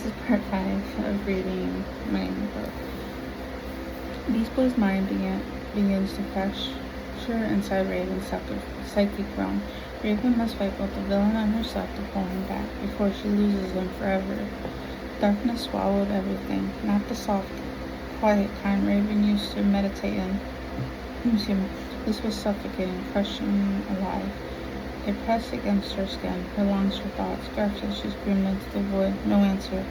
This is part 5 of reading my book. Beast Boy's mind begins to fracture inside Raven's psychic realm. Raven must fight both the villain and herself to pull him back before she loses him forever. Darkness swallowed everything, not the soft, quiet kind Raven used to meditate in. This was suffocating, crushing alive. It pressed against her skin, her lungs, her thoughts. Garfield, she screamed into the void. No answer.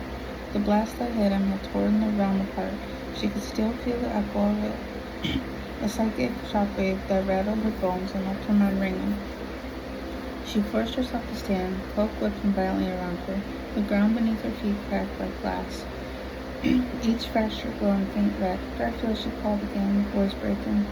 The blast that hit him had torn the realm apart. She could still feel the echo of it, a psychic shockwave that rattled her bones and left her mind ringing. She forced herself to stand, cloak whipping violently around her. The ground beneath her feet cracked like glass, each fracture glowing faint red. Garfield, she called again, voice breaking.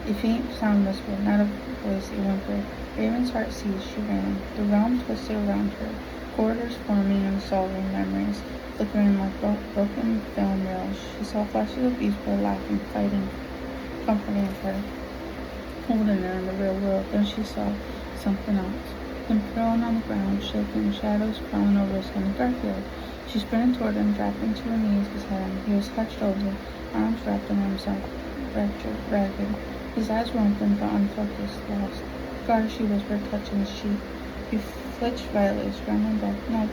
A faint sound whispered, not a voice, a whimper. Raven's heart seized. She ran. The realm twisted around her, corridors forming and dissolving, memories flickering like broken film reels. She saw flashes of Beast Boy laughing, fighting, comforting her, holding her in the real world. Then she saw something else. Him prone on the ground, shaking, shadows crawling over his skin. Garfield. She sprinted toward him, dropping to her knees beside him. He was hunched over, arms wrapped around himself, fractured, ragged. His eyes were open but unfocused, lost. Gar, she whispered, touching his cheek. He flinched violently, scrambling back. No,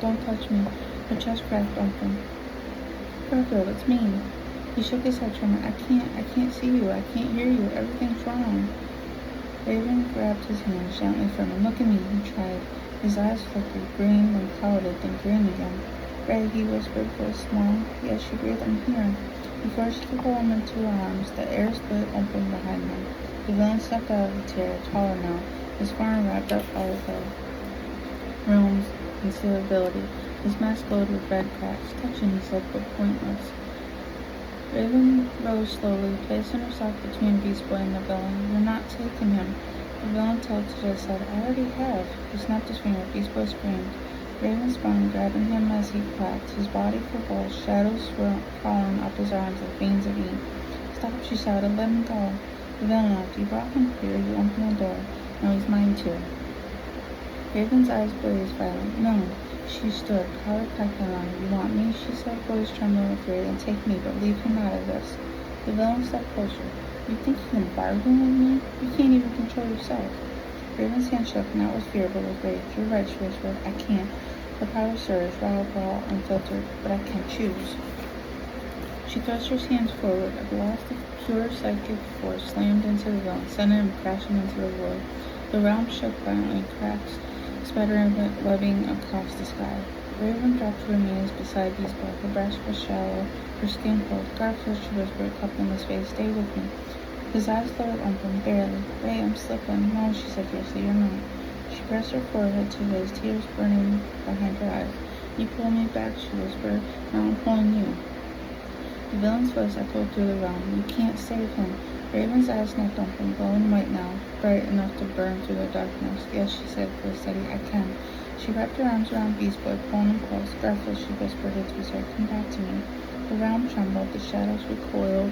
don't touch me. Her chest cracked open. Garfield, it's me. He shook his head, trembling. I can't see you. I can't hear you. Everything's wrong. Raven grabbed his hand gently from him. Look at me, he tried. His eyes flickered, green, then clouded, then green again. Ray, he whispered, voice small. Yes, she breathed. I'm here. Before she could pull him into her arms, the air split open behind them. The villain stepped out of the chair, taller now, his form wrapped up all of the realm's concealability. His mask glowed with red cracks. Touching, he said, but pointless. Raven rose slowly, placing herself between Beast Boy and the villain. You're not taking him. The villain tilted his head. I already have. He snapped his finger. Beast Boy screamed. Raven spun, grabbing him as he clapped. His body convulsed, shadows were crawling up his arms like veins of ink. Stop, she shouted. Let him go. The villain laughed. You brought him here. You opened the door. Now he's mine too. Raven's eyes blazed violently. No. She stood, collar cracking on. You want me? She said, voice trembling with fear. Then take me, but leave him out of this. The villain stepped closer. You think you can bargain with me? You can't even control yourself. Raven's hand shook, not with fear, but with rage. You're right, she whispered. I can't. Her power surged, raw, unfiltered, but I can't choose. She thrust her hands forward. A blast of pure psychic force slammed into the villain, sending him crashing into the void. The realm shook violently, cracks spattering webbing across the sky. Raven dropped to her knees beside Beast Boy. Her breast was shallow, her skin cold. Garfield, she whispered, cupping his face. Stay with me. His eyes fluttered open, barely. Ray, I'm slipping. No, she said fiercely, you're not. She pressed her forehead to his, tears burning behind her eyes. You pull me back, she whispered. Now I'm pulling you. The villain's voice echoed through the realm. You can't save him. Raven's eyes snapped open, glowing white now, bright enough to burn through the darkness. Yes, she said, voice steady, I can. She wrapped her arms around Beast Boy, pulling him close. Garfield, she whispered into his ear, come back to me. The realm trembled, the shadows recoiled.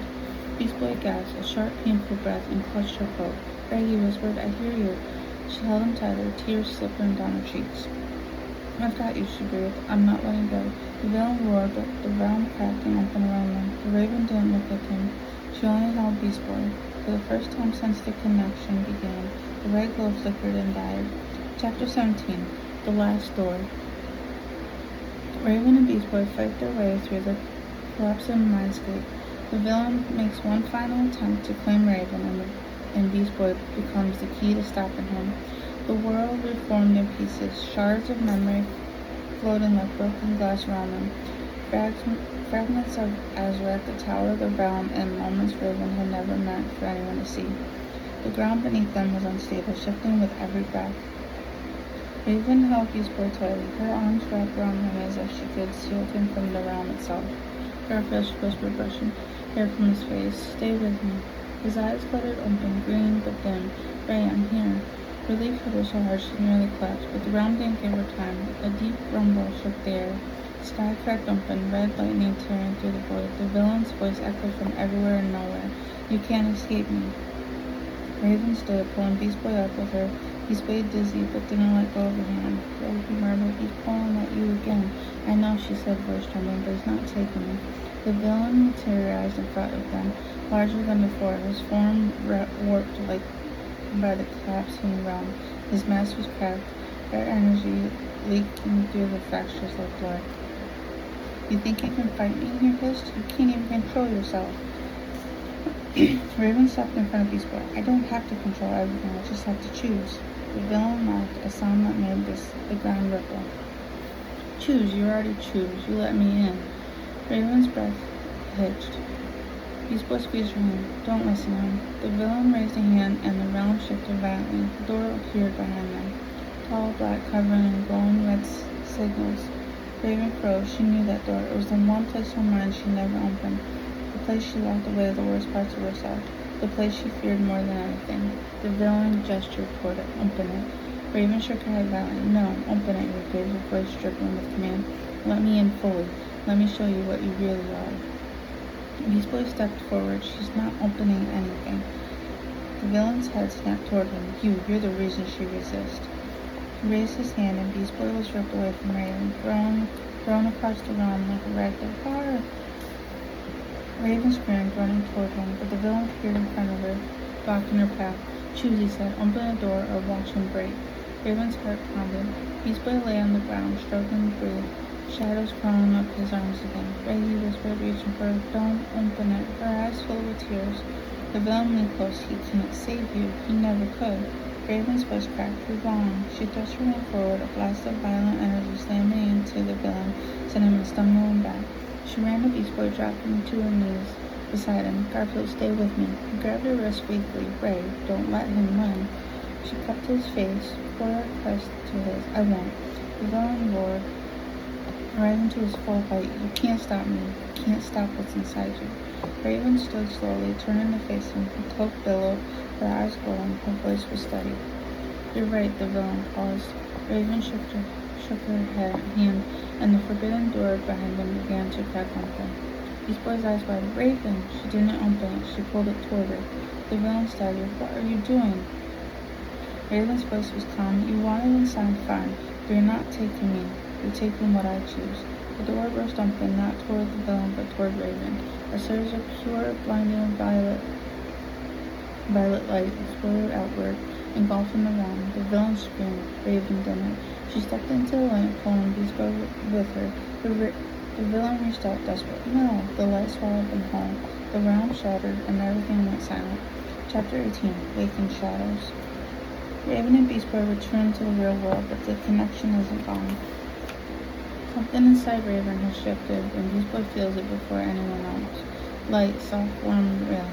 Beast Boy gasped, a sharp, painful breath, and clutched her coat. Ray, he whispered, I hear you. She held him tighter, tears slipping down her cheeks. I've got you, she breathed. I'm not letting go. The villain roared, but the realm cracked and opened around them. The Raven didn't look at him. She only held Beast Boy. For the first time since the connection began, the red glow flickered and died. Chapter 17. The Last Door. Raven and Beast Boy fight their way through the collapsing mindscape. The villain makes one final attempt to claim Raven, and Beast Boy becomes the key to stopping him. The world reformed in pieces, shards of memory floating like broken glass around them. Fragments of Azrac, the tower of the realm, and moments Raven had never meant for anyone to see. The ground beneath them was unstable, shifting with every breath. Raven held Beast Boy tightly, her arms wrapped around him as if she could shield him from the realm itself. Garfield, she whispered, brushing hair from his face. Stay with me. His eyes glittered open, green but dim. Ray, I'm here. Relief hit her so hard she nearly collapsed, but the realm didn't give her time. A deep rumble shook the air. The sky cracked open, red lightning tearing through the void. The villain's voice echoed from everywhere and nowhere. You can't escape me. Raven stood, pulling Beast Boy up with her. He swayed dizzy, but didn't let go of her hand. Ray, he murmured, he's pulling at you again. I No, she said, voice trembling, but he's not taking me. The villain materialized in front of them, larger than before, his form warped like by the collapsing realm. His mask was cracked, red energy leaking through the fractures like blood. You think you can fight me? He hissed. You can't even control yourself. Raven stepped in front of Beast Boy. I don't have to control everything, I just have to choose. The villain laughed, a sound that made the ground ripple. Choose, you already choose. You let me in. Raven's breath hitched. Beast Boy squeezed her hand. Don't listen to him. The villain raised a hand and the realm shifted violently. The door appeared behind them. Tall, black, covered in glowing red signals. Raven froze. She knew that door. It was the one place in her mind she never opened. The place she locked away the worst parts of herself. The place she feared more than anything. The villain gestured toward it. Open it. Raven shook her head violently. No, open it, he repeated, her voice dripping with command. Let me in fully. Let me show you what you really are. Beast Boy stepped forward. She's not opening anything. The villain's head snapped toward him. You're the reason she resists. He raised his hand and Beast Boy was ripped away from Raven, thrown across the realm like a ragdoll. Fire! Raven screamed, running toward him, but the villain appeared in front of her, blocking her path. Choose, he said. Open the door or watch him break. Raven's heart pounded. Beast Boy lay on the ground, struggling to breathe, shadows crawling up his arms again. Ray, he whispered, reaching for her. Don't open it. Her eyes filled with tears. The villain leaned close. He can't save you. He never could. Raven's voice cracked. You're wrong. She thrust her hand forward, a blast of violent energy slamming into the villain, sending him stumbling back. She ran to Beast Boy, dropping to her knees beside him. Garfield, stay with me. He grabbed her wrist weakly. Ray, don't let him run. She cupped his face, poured her crest to his. I won't. The villain roared, rising to his full height. You can't stop me. You can't stop what's inside you. Raven stood slowly, turning to face him. Her cloak billowed, her eyes glowing. Her voice was steady. You're right, the villain paused. Raven shook her hand, and the forbidden door behind them began to crack open. Beast Boy's eyes widened. Raven! She didn't open it. She pulled it toward her. The villain staggered. What are you doing? Raven's voice was calm. You wanted and sound fine, but you're not taking me. You're taking what I choose. The door burst open, not toward the villain, but toward Raven. A surge of pure, blinding violet light exploded outward, engulfing the realm. The villain screamed. Raven didn't. She stepped into the light, pulling Beast Boy with her. The villain reached out desperate. No! The light swallowed them whole. The realm shattered, and everything went silent. Chapter 18. Waking Shadows. Raven and Beast Boy returned to the real world, but the connection isn't gone. Something inside Raven has shifted, and Beast Boy feels it before anyone else. Light, soft, warm, and real.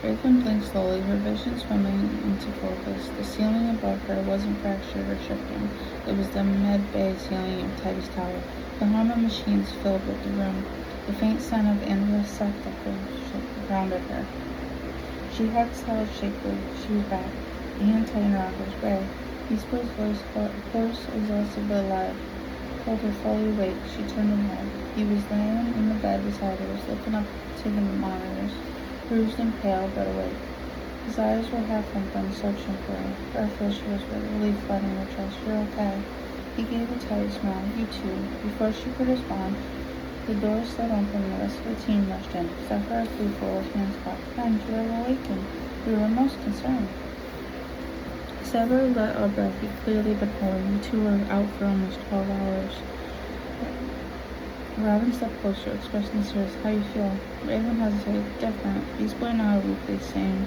Raven blinked slowly, her vision swimming into focus. The ceiling above her wasn't fractured or shifting. It was the med-bay ceiling of Teddy's tower. The hum of machines filled with the room. The faint sound of endless self-echoes grounded her. She exhaled shakily. She was back. The hand tightened around her. Ray. Beast Boy's voice, hoarse, exhausted but alive, pulled her fully awake. She turned her head. He was laying in the bed beside her, looking up to the monitors, bruised and pale but awake. His eyes were half open, searching for her. Garfield, she whispered, relief flooding her chest. You're okay. He gave a tight smile. You too. Before she could respond, the door slid open and the rest of the team rushed in. Sapphire flew forward, hands clapped. Friend, you have awakened. We were most concerned. Sapphire let our breath. He clearly been whole. You two were out for almost 12 hours. Robin stepped closer, expressing serious. How you feel? Raven hesitated. Different. Beast Boy nodded weakly, saying,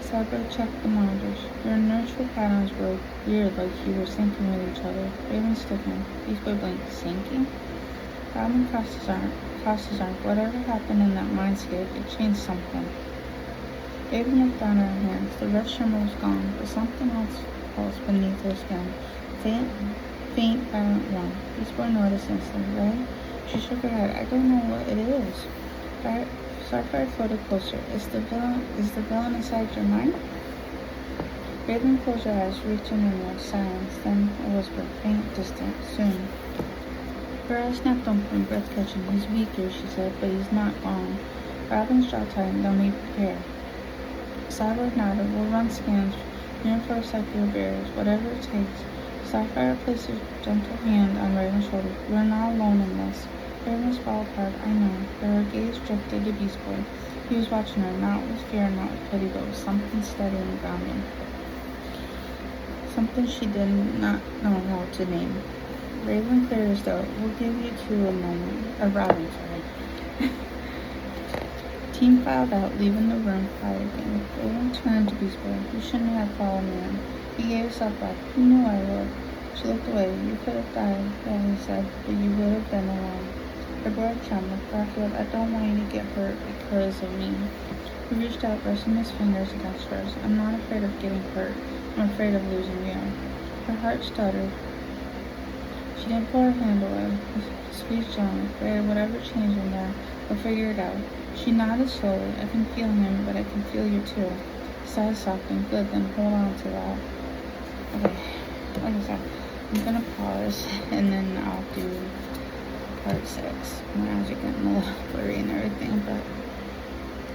Sapphire checked the monitors. Your inertial patterns were weird, like you were syncing with each other. Raven stiffened. Beast Boy blinked. Syncing? Robin crossed his arm. Whatever happened in that mindscape, it changed something. Raven looked down at her hands. The red shimmer was gone, but something else pulsed beneath her skin. Faint, violent warmth. Beast Boy noticed instantly. Ray? She shook her head. I don't know what it is. Sapphire floated closer. Is the villain inside your mind? Raven closed her eyes, reaching inward. Silence. Then a whisper, faint, distant. Soon. Her eyes snapped open, breath catching. He's weaker, she said, but he's not gone. Robin's jaw tightened. They'll need prepare. Sapphire nodded. We'll run scans, reinforce cycler barriers, whatever it takes. Sapphire placed a gentle hand on Raven's shoulder. You are not alone in this. Raven swallowed hard. I know. But her gaze drifted to Beast Boy. He was watching her, not with fear, not with pity, but with something steady and grounding. Something she did not know how to name. Raven cleared his throat. We'll give you two a rally, sorry. Team filed out, leaving the room quietly. Raven turned to Beast Boy. You shouldn't have followed me in. He gave himself back. You knew I would. She looked away. You could have died, yeah, he said, but you would have been alone. Her brother trembled. Garfield, I don't want you to get hurt because of me. He reached out, brushing his fingers against hers. I'm not afraid of getting hurt. I'm afraid of losing you. Her heart stuttered. She didn't pull her hand away. He squeezed gently. Afraid whatever changed in there, we'll figure it out. She nodded slowly. I can feel him, but I can feel you too. Sighed softly. Good, then hold on to that. Okay, like I said, I'm gonna pause and then I'll do part 6. My eyes are getting a little blurry and everything, but